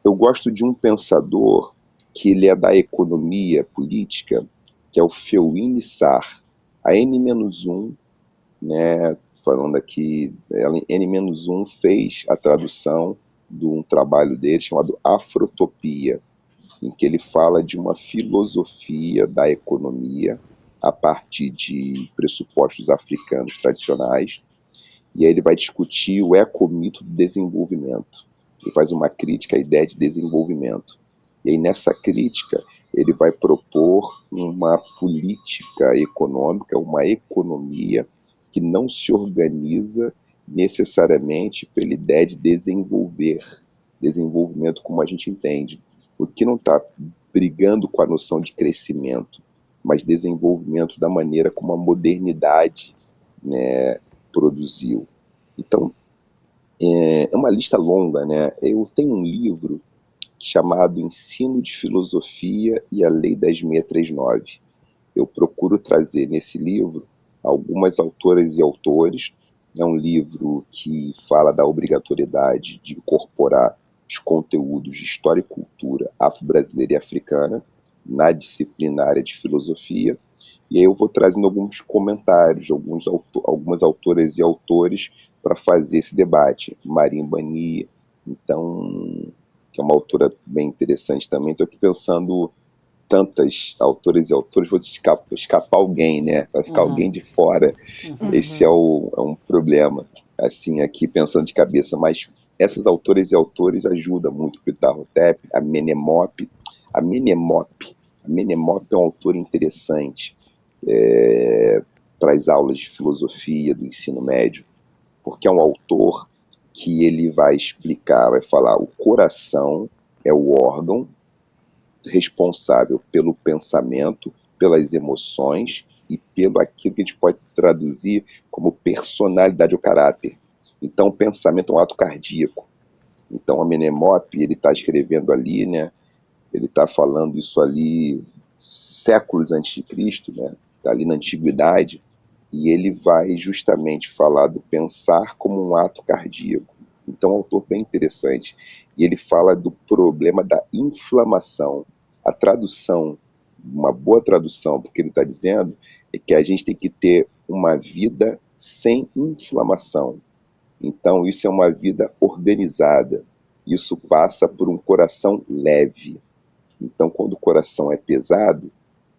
Eu gosto de um pensador que ele é da economia política, que é o Feuine Sarr. A N-1, né, falando aqui, N-1 fez a tradução de um trabalho dele chamado Afrotopia, em que ele fala de uma filosofia da economia a partir de pressupostos africanos tradicionais, e aí ele vai discutir o ecomito do desenvolvimento. Ele faz uma crítica à ideia de desenvolvimento. E aí nessa crítica ele vai propor uma política econômica, uma economia que não se organiza necessariamente pela ideia de desenvolvimento como a gente entende, porque não está brigando com a noção de crescimento, mas desenvolvimento da maneira como a modernidade, né, produziu. Então, é uma lista longa, né? Eu tenho um livro chamado Ensino de Filosofia e a Lei 10.639. Eu procuro trazer nesse livro algumas autoras e autores. É um livro que fala da obrigatoriedade de incorporar os conteúdos de história e cultura afro-brasileira e africana na disciplina área de filosofia. E aí eu vou trazendo alguns comentários, algumas autoras e autores para fazer esse debate. Marimba Bani, então, que é uma autora bem interessante também. Estou aqui pensando tantas autoras e autores, vou escapar alguém, né? Vai ficar alguém de fora. Esse é um problema, assim, aqui pensando de cabeça. Mas essas autoras e autores ajudam muito o Ptah Hotep, a Menemope. A Menemope é um autor interessante para as aulas de filosofia do ensino médio, porque é um autor que ele vai explicar, vai falar, o coração é o órgão responsável pelo pensamento, pelas emoções e pelo aquilo que a gente pode traduzir como personalidade ou caráter. Então, o pensamento é um ato cardíaco. Então, a Menemope, ele está escrevendo ali, né? Ele está falando isso ali séculos antes de Cristo, né? Está ali na antiguidade. e ele vai justamente falar do pensar como um ato cardíaco. Então, é um autor bem interessante. E ele fala do problema da inflamação. A tradução, uma boa tradução, porque ele está dizendo, é que a gente tem que ter uma vida sem inflamação. Então, isso é uma vida organizada. Isso passa por um coração leve. Então, quando o coração é pesado,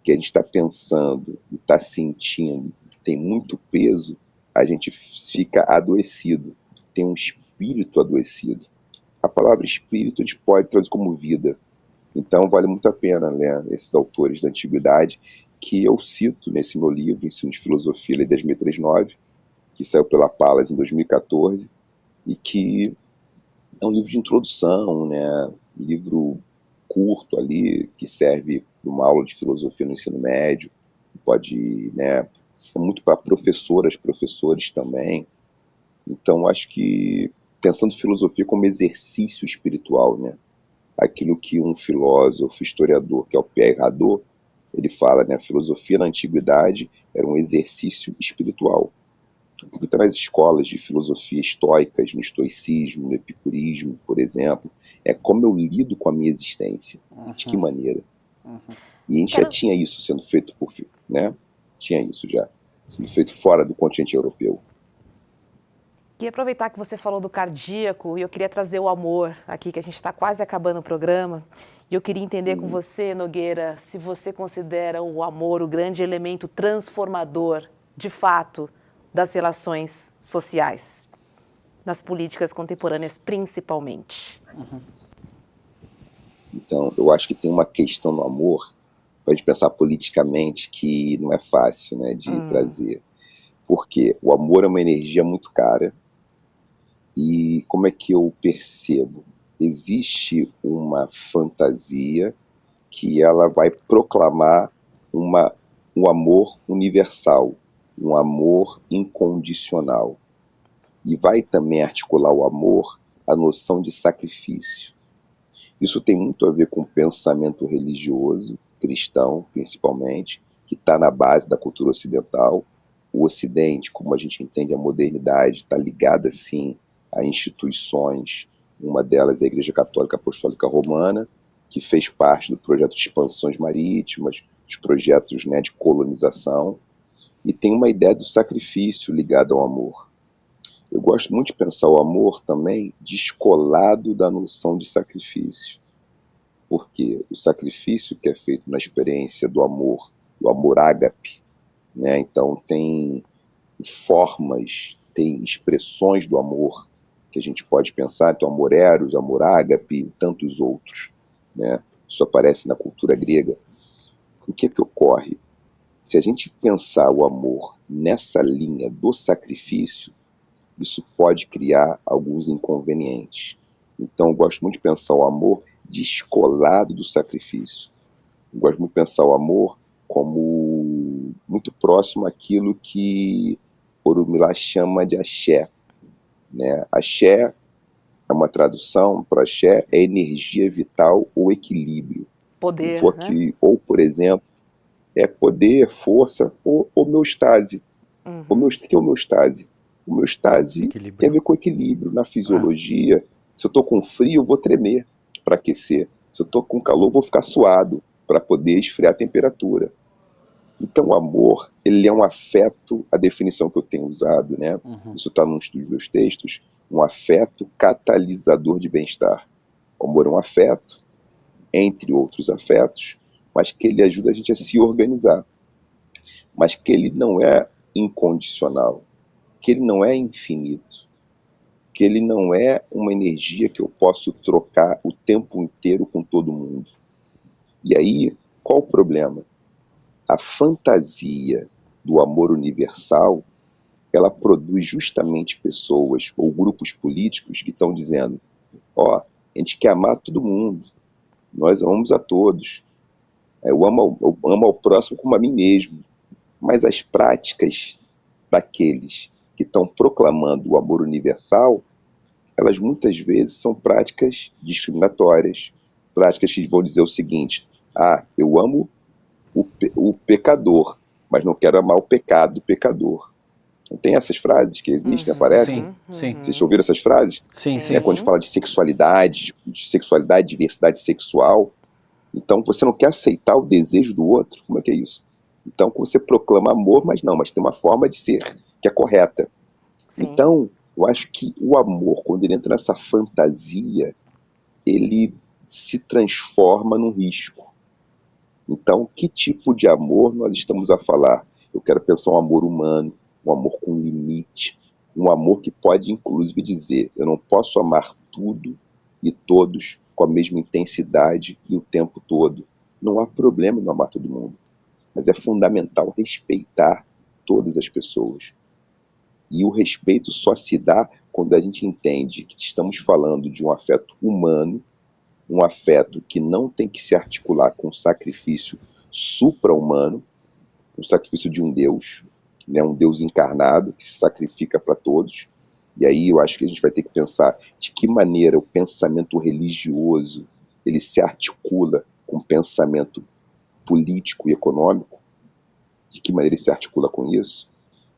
que a gente está pensando e está sentindo, tem muito peso, a gente fica adoecido, tem um espírito adoecido. A palavra espírito a gente pode traduzir como vida. Então vale muito a pena ler esses autores da antiguidade, que eu cito nesse meu livro, Ensino de Filosofia, Lei 10.039, que saiu pela Palas em 2014, e que é um livro de introdução, né? Um livro curto ali, que serve para uma aula de filosofia no ensino médio, pode, né, ser muito para professoras, professores também. Então, acho que, pensando filosofia como exercício espiritual, né, aquilo que um filósofo, historiador, que é o Pierre Hadot, ele fala, né, a filosofia na antiguidade era um exercício espiritual. Porque está nas escolas de filosofia estoicas, no estoicismo, no epicurismo, por exemplo, é como eu lido com a minha existência, de que maneira. E a gente já tinha isso sendo feito por, né? Tinha isso já sendo feito fora do continente europeu. Queria aproveitar que você falou do cardíaco e eu queria trazer o amor aqui, que a gente está quase acabando o programa. E eu queria entender com você, Nogueira, se você considera o amor o grande elemento transformador, de fato, das relações sociais, nas políticas contemporâneas principalmente. Então, eu acho que tem uma questão no amor, para a gente pensar politicamente, que não é fácil, né, de trazer. Porque o amor é uma energia muito cara. E como é que eu percebo? Existe uma fantasia que ela vai proclamar um amor universal, um amor incondicional. E vai também articular o amor à noção de sacrifício. Isso tem muito a ver com o pensamento religioso, cristão principalmente, que está na base da cultura ocidental. O Ocidente, como a gente entende a modernidade, está ligada, sim, a instituições. Uma delas é a Igreja Católica Apostólica Romana, que fez parte do projeto de expansões marítimas, dos projetos, né, de colonização, e tem uma ideia do sacrifício ligada ao amor. Eu gosto muito de pensar o amor também descolado da noção de sacrifício, porque o sacrifício que é feito na experiência do amor ágape, né, então tem formas, tem expressões do amor que a gente pode pensar, então amor eros, amor ágape e tantos outros, né? Isso aparece na cultura grega. O que ocorre? Se a gente pensar o amor nessa linha do sacrifício, isso pode criar alguns inconvenientes. Então eu gosto muito de pensar o amor descolado do sacrifício. Eu gosto muito de pensar o amor como muito próximo àquilo que Orumilá chama de axé, né? Axé é uma tradução para axé, é energia vital ou equilíbrio. Poder, né? Ou, por exemplo, é poder, força ou homeostase. O que é homeostase? Homeostase tem a ver com equilíbrio na fisiologia. Se eu estou com frio, eu vou tremer para aquecer. Se eu estou com calor, eu vou ficar suado para poder esfriar a temperatura. Então, o amor, ele é um afeto, a definição que eu tenho usado, né? Isso está num dos meus textos, um afeto catalisador de bem-estar. O amor é um afeto, entre outros afetos, mas que ele ajuda a gente a se organizar. Mas que ele não é incondicional, que ele não é infinito, que ele não é uma energia que eu posso trocar o tempo inteiro com todo mundo. E aí, qual o problema? A fantasia do amor universal, ela produz justamente pessoas ou grupos políticos que estão dizendo, a gente quer amar todo mundo, nós amamos a todos, eu amo ao próximo como a mim mesmo. Mas as práticas daqueles que estão proclamando o amor universal, elas muitas vezes são práticas discriminatórias, práticas que vão dizer o seguinte, eu amo o pecador, mas não quero amar o pecado do pecador. Não tem essas frases que existem, aparecem? Sim. Vocês já ouviram essas frases? Sim. Quando a gente fala de sexualidade, diversidade sexual, então você não quer aceitar o desejo do outro? Como é que é isso? Então você proclama amor, mas tem uma forma de ser que é correta. Sim. Então, eu acho que o amor, quando ele entra nessa fantasia, ele se transforma num risco. Então, que tipo de amor nós estamos a falar? Eu quero pensar um amor humano, um amor com limite, um amor que pode, inclusive, dizer: eu não posso amar tudo e todos com a mesma intensidade e o tempo todo. Não há problema em não amar todo mundo, mas é fundamental respeitar todas as pessoas. E o respeito só se dá quando a gente entende que estamos falando de um afeto humano, um afeto que não tem que se articular com sacrifício supra-humano, o sacrifício de um Deus, né, um Deus encarnado que se sacrifica para todos. E aí eu acho que a gente vai ter que pensar de que maneira o pensamento religioso ele se articula com o pensamento político e econômico, de que maneira ele se articula com isso,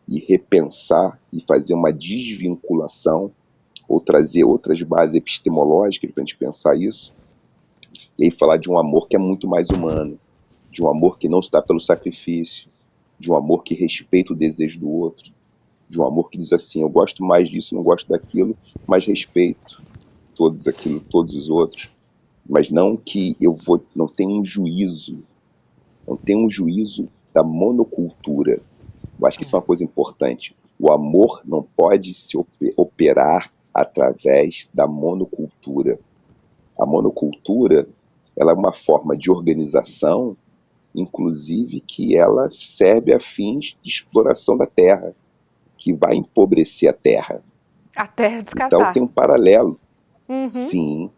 e repensar e fazer uma desvinculação ou trazer outras bases epistemológicas para a gente pensar isso, e aí falar de um amor que é muito mais humano, de um amor que não está pelo sacrifício, de um amor que respeita o desejo do outro, de um amor que diz assim: eu gosto mais disso, não gosto daquilo, mas respeito todos os outros, mas não que não tenha um juízo, não tem um juízo da monocultura. Eu acho que isso é uma coisa importante. O amor não pode se operar através da monocultura. A monocultura, ela é uma forma de organização, inclusive, que ela serve a fins de exploração da terra, que vai empobrecer a terra. A terra descartar. Então tem um paralelo. Sim.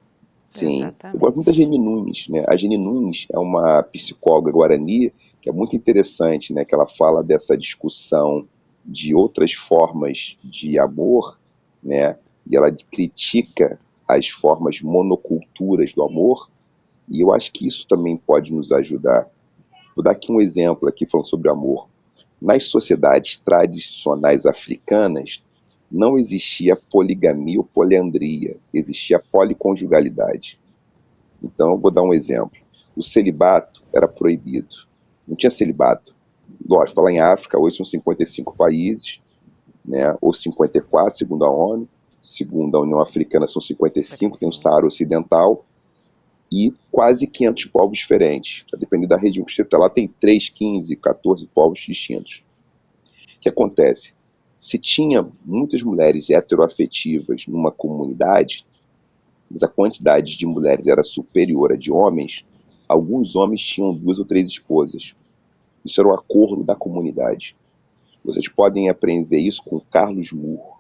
Exatamente. Eu gosto muito da Geni Nunes, né? A Geni Nunes é uma psicóloga guarani que é muito interessante, né? Que ela fala dessa discussão de outras formas de amor, né? E ela critica as formas monoculturas do amor, e eu acho que isso também pode nos ajudar. Vou dar aqui um exemplo aqui falando sobre amor. Nas sociedades tradicionais africanas, não existia poligamia ou poliandria, existia policonjugalidade. Então, eu vou dar um exemplo. O celibato era proibido. Não tinha celibato. Lógico, falar em África, hoje são 55 países, né, ou 54, segundo a ONU. Segundo a União Africana, são 55, tem o Saara Ocidental, e quase 500 povos diferentes. A depender da região que você está lá, tem 3, 15, 14 povos distintos. O que acontece? Se tinha muitas mulheres heteroafetivas numa comunidade, mas a quantidade de mulheres era superior à de homens, alguns homens tinham 2 ou 3 esposas. Isso era um acordo da comunidade. Vocês podem aprender isso com o Carlos Moore,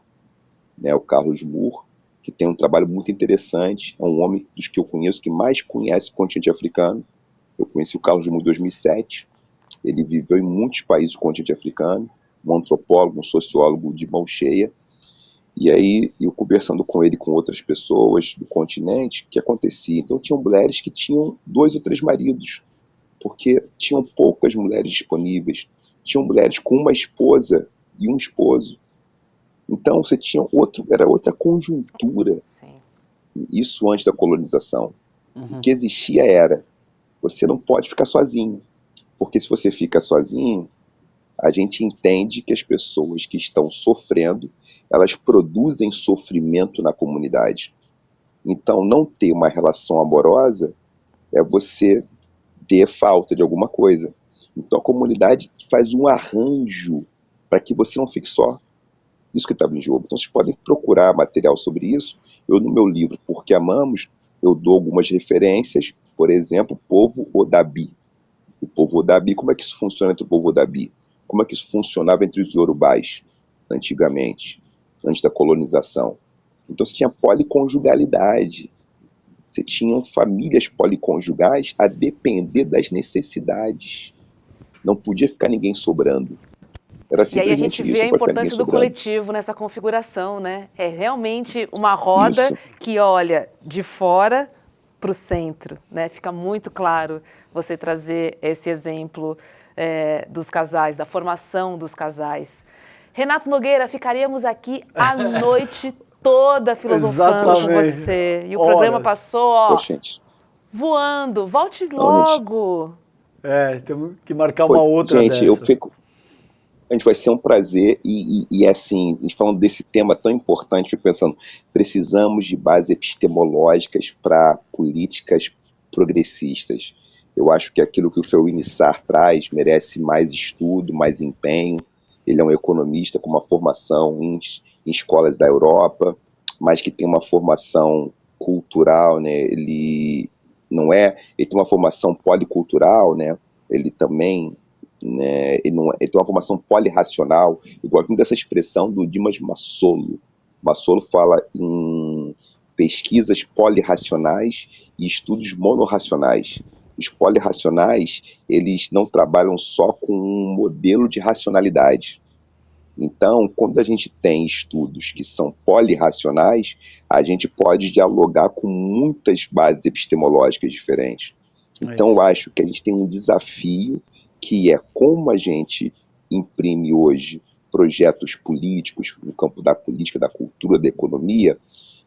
né? O Carlos Moore, que tem um trabalho muito interessante, é um homem dos que eu conheço que mais conhece o continente africano. Eu conheci o Carlos Moore em 2007, ele viveu em muitos países do continente africano, um antropólogo, um sociólogo de mão cheia, e aí eu conversando com ele, com outras pessoas do continente, o que acontecia? Então tinham mulheres que tinham 2 ou 3 maridos, porque tinham poucas mulheres disponíveis, tinham mulheres com uma esposa e um esposo. Então você tinha era outra conjuntura. Sim. Isso antes da colonização. O que existia era: você não pode ficar sozinho, porque se você fica sozinho, a gente entende que as pessoas que estão sofrendo, elas produzem sofrimento na comunidade. Então, não ter uma relação amorosa é você ter falta de alguma coisa. Então, a comunidade faz um arranjo para que você não fique só. Isso que estava em jogo. Então, vocês podem procurar material sobre isso. Eu, no meu livro Porque Amamos, eu dou algumas referências, por exemplo, o povo Odabi. O povo Odabi, como é que isso funciona entre o povo Odabi? Como é que isso funcionava entre os Yorubais, antigamente, antes da colonização? Então, você tinha policonjugalidade. Você tinha famílias policonjugais a depender das necessidades. Não podia ficar ninguém sobrando. E aí a gente vê a importância do coletivo nessa configuração, né? É realmente uma roda que olha de fora para o centro, né? Fica muito claro você trazer esse exemplo dos casais, da formação dos casais. Renato Nogueira, ficaríamos aqui a noite toda filosofando com você. E o programa passou, voando. Volte logo. Temos que marcar uma outra dessa. Gente, vai ser um prazer e assim, a gente falando desse tema tão importante, fico pensando, precisamos de bases epistemológicas para políticas progressistas. Eu acho que aquilo que o Feuini Sarr traz merece mais estudo, mais empenho. Ele é um economista com uma formação em escolas da Europa, mas que tem uma formação cultural, né? Ele tem uma formação policultural, né? Ele também, né? Ele tem uma formação polirracional. Eu gosto muito dessa expressão do Dimas Massolo. Massolo fala em pesquisas polirracionais e estudos monorracionais. Os polirracionais, eles não trabalham só com um modelo de racionalidade. Então, quando a gente tem estudos que são polirracionais, a gente pode dialogar com muitas bases epistemológicas diferentes. Então, eu acho que a gente tem um desafio, que é como a gente imprime hoje projetos políticos no campo da política, da cultura, da economia,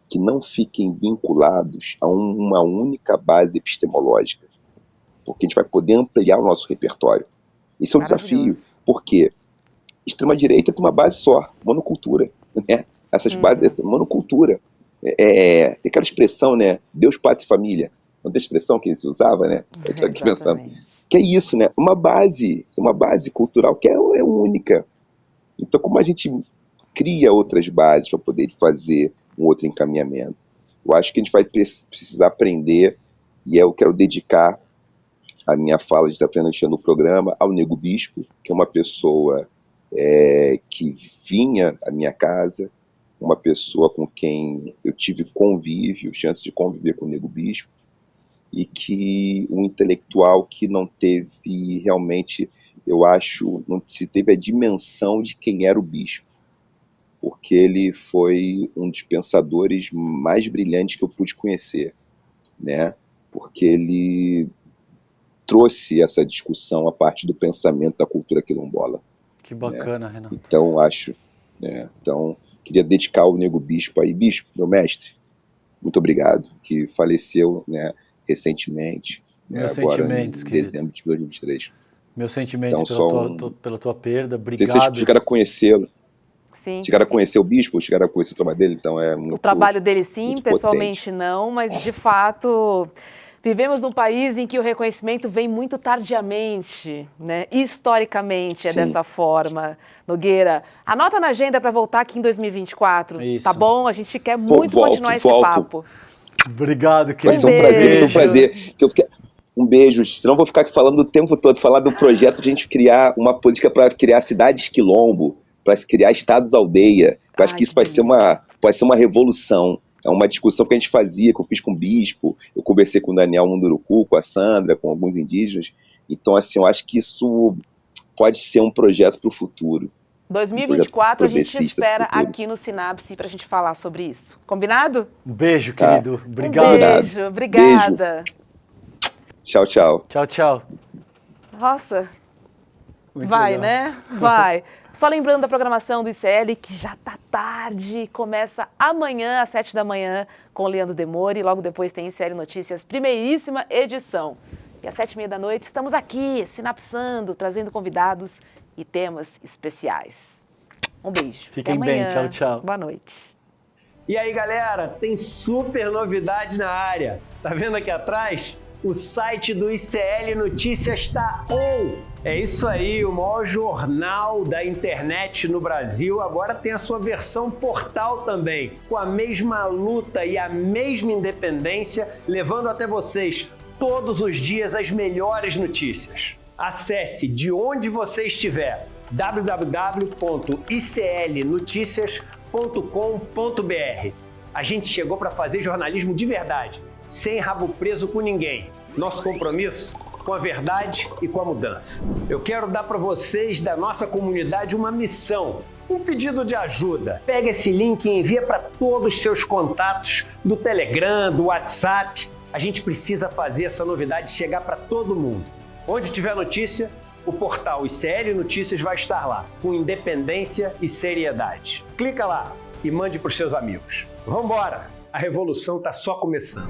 que não fiquem vinculados a uma única base epistemológica. Porque a gente vai poder ampliar o nosso repertório. Isso é um desafio. Por quê? Extrema-direita tem uma base só, monocultura. Né? Essas bases é monocultura. Tem aquela expressão, né? Deus, pátria e família. Não tem expressão que se usava, né? Eu estou aqui pensando. Que é isso, né? Uma base cultural que é única. Então, como a gente cria outras bases para poder fazer um outro encaminhamento? Eu acho que a gente vai precisar aprender, e eu quero dedicar a minha fala de estar frente no programa ao Nego Bispo, que é uma pessoa que vinha à minha casa, uma pessoa com quem eu tive convívio, chance de conviver com o Nego Bispo, e que um intelectual que não teve realmente, eu acho, não se teve a dimensão de quem era o bispo, porque ele foi um dos pensadores mais brilhantes que eu pude conhecer, né? Porque ele trouxe essa discussão a partir do pensamento da cultura quilombola. Que bacana, né? Renato. Então, acho... Então, queria dedicar ao Nego Bispo aí. Bispo, meu mestre, muito obrigado, que faleceu, né, recentemente, Meus agora sentimentos, em dezembro de 2023. Meus sentimentos então, pela tua perda, obrigado. Vocês chegaram a conhecê-lo. Sim. Chegaram a conhecer o bispo, chegaram a conhecer o trabalho dele, então é muito... O trabalho dele sim, pessoalmente potente. não, mas de fato... Vivemos num país em que o reconhecimento vem muito tardiamente, né? Historicamente é dessa forma. Nogueira, anota na agenda para voltar aqui em 2024, tá bom? A gente quer muito continuar esse papo. Obrigado, querido. Vai ser um prazer. Um beijo, senão eu vou ficar aqui falando o tempo todo, falar do projeto de a gente criar uma política para criar cidades quilombo, para criar estados aldeia. Eu acho que isso pode ser uma revolução. É uma discussão que a gente fazia, que eu fiz com o Bispo, eu conversei com o Daniel Munduruku, com a Sandra, com alguns indígenas. Então, assim, eu acho que isso pode ser um projeto para o futuro. 2024 a gente espera aqui no Sinapse para a gente falar sobre isso. Combinado? Um beijo, querido. Obrigado. Um beijo, obrigada. Beijo. Tchau, tchau. Tchau, tchau. Nossa. Muito vai, legal. né? Vai. Só lembrando da programação do ICL, que já tá tarde, começa amanhã às 7 da manhã com o Leandro Demore, e logo depois tem ICL Notícias, primeiríssima edição. E às 7h30 da noite estamos aqui, sinapsando, trazendo convidados e temas especiais. Um beijo. Fiquem bem, tchau, tchau. Boa noite. E aí, galera, tem super novidade na área. Tá vendo aqui atrás? O site do ICL Notícias está on! É isso aí, o maior jornal da internet no Brasil agora tem a sua versão portal também, com a mesma luta e a mesma independência, levando até vocês todos os dias as melhores notícias. Acesse de onde você estiver, www.iclnoticias.com.br. A gente chegou para fazer jornalismo de verdade, sem rabo preso com ninguém. Nosso compromisso com a verdade e com a mudança. Eu quero dar para vocês da nossa comunidade uma missão, um pedido de ajuda. Pega esse link e envia para todos os seus contatos do Telegram, do WhatsApp. A gente precisa fazer essa novidade chegar para todo mundo. Onde tiver notícia, o portal ICL Notícias vai estar lá, com independência e seriedade. Clica lá e mande para os seus amigos. Vambora! A revolução está só começando.